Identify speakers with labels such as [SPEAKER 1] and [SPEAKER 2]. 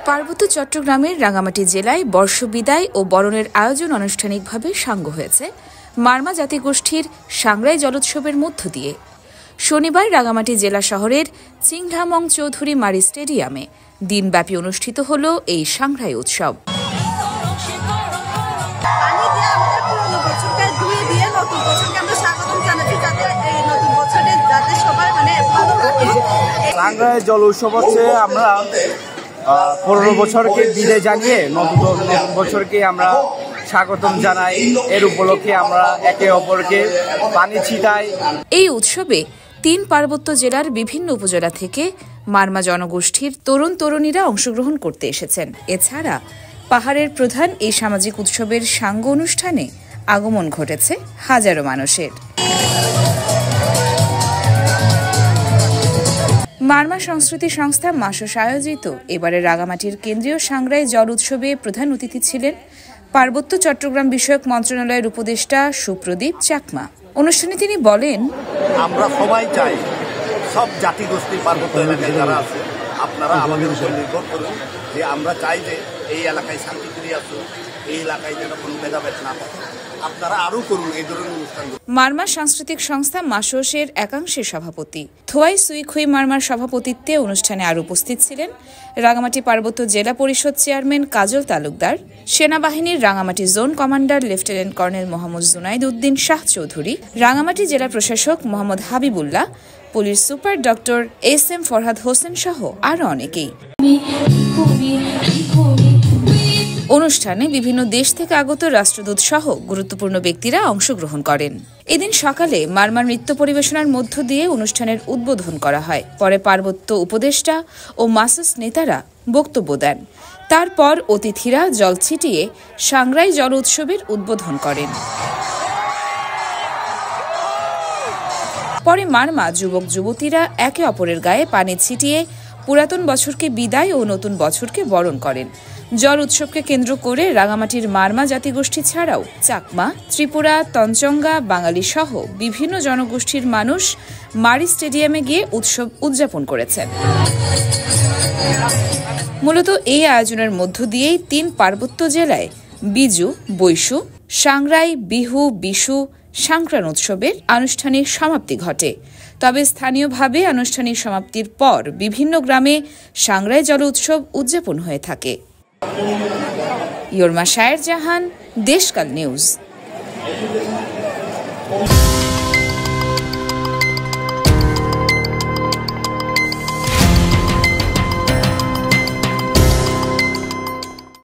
[SPEAKER 1] পার্বত্য চট্টগ্রামের রাঙামাটি জেলায় বর্ষবিদায় ও বরণের আয়োজন আনুষ্ঠানিকভাবে সাঙ্গ হয়েছে মারমা জাতিগোষ্ঠীর সাংগ্রাই জলোৎসবের মধ্য দিয়ে। শনিবার রাঙামাটি জেলা শহরের চিংড়ামং চৌধুরী মারি স্টেডিয়ামে দিনব্যাপী অনুষ্ঠিত হল এই সাংগ্রাই উৎসব।
[SPEAKER 2] সাংগ্রাই জল উৎসব হচ্ছে আমরা 15 বছরকে বিদায় জানিয়ে নতুন বছরকে আমরা স্বাগতম জানাই। এর উপলক্ষে আমরা একে অপরকে পানি ছিটাই।
[SPEAKER 1] এই উৎসবে 3 পার্বত্য জেলার বিভিন্ন উপজেলা থেকে মারমা জনগোষ্ঠীর তরুণ তরুণীরা অংশগ্রহণ করতে এসেছেন। এছাড়া পাহাড়ের প্রধান এই সামাজিক উৎসবের সাঙ্গ অনুষ্ঠানে আগমন ঘটেছে হাজারো মানুষের। মারমা সংস্কৃতি সংস্থা মাসোস আয়োজিত এবারের রাঙামাটির কেন্দ্রীয় সাংগ্রাই জল উৎসবে প্রধান অতিথি ছিলেন পার্বত্য চট্টগ্রাম বিষয়ক মন্ত্রণালয়ের উপদেষ্টা সুপ্রদীপ চাকমা। অনুষ্ঠানে তিনি বলেন,
[SPEAKER 3] আমরা সবাই চাই সব জাতিগোষ্ঠী পার্বত্য এলাকায় যারা আছে আপনারা আমাদের উপর নির্ভর করুন যে আমরা চাই যে এই এলাকায় শান্তি ফিরে আসুন, এই এলাকায় যেন কোনো ভেদাভেদ না থাকে, আপনারা আরও করুন এই ধরনের অনুষ্ঠান।
[SPEAKER 1] মারমা সাংস্কৃতিক সংস্থা মাসোসের একাংশের সভাপতি থোয়াই সুইখুই মারমার সভাপতিত্বে অনুষ্ঠানে আরও উপস্থিত ছিলেন রাঙামাটি পার্বত্য জেলা পরিষদ চেয়ারম্যান কাজল তালুকদার, সেনাবাহিনীর Rangamati zone commander lieutenant colonel Mohammad Junaid Uddin Shah Chowdhury, Rangamati জেলা প্রশাসক Mohammad Habibullah, police super doctor SM Farhad Hossain সহ আরও অনেকেই। অনুষ্ঠানে বিভিন্ন দেশ থেকে আগত রাষ্ট্রদূত সহ গুরুত্বপূর্ণ ব্যক্তিরা অংশগ্রহণ করেন। এদিন সকালে মারমার নৃত্য পরিবেশনার মধ্য দিয়ে অনুষ্ঠানের উদ্বোধন করা হয়। পরে পার্বত্য উপদেষ্টা ও মাসোস নেতারা বক্তব্য দেন। তারপর অতিথিরা জল ছিটিয়ে সাংগ্রাই জল উৎসবের উদ্বোধন করেন। পরে মারমা যুবক যুবতীরা একে অপরের গায়ে পানি ছিটিয়ে পুরাতন বছরকে বিদায় ও নতুন বছরকে বরণ করেন। জল উৎসবকে কেন্দ্র করে রাঙামাটির মারমা জাতিগোষ্ঠী ছাড়াও চাকমা, ত্রিপুরা, তঞ্চঙ্গা, বাঙালি সহ বিভিন্ন জনগোষ্ঠীর মানুষ মারি স্টেডিয়ামে গিয়ে উৎসব উদযাপন করেছেন। মূলত এই আয়োজনের মধ্য দিয়েই 3 পার্বত্য জেলায় বিজু, বৈশু, সাংগ্রাই, বিহু, বিশু, সাংক্রান উৎসবের আনুষ্ঠানিক সমাপ্তি ঘটে। তবে স্থানীয়ভাবে আনুষ্ঠানিক সমাপ্তির পর বিভিন্ন গ্রামে সাংগ্রাই জল উৎসব উদযাপন হয়ে থাকে। ইয়র্মা শায়ের জাহান, দেশকাল নিউজ।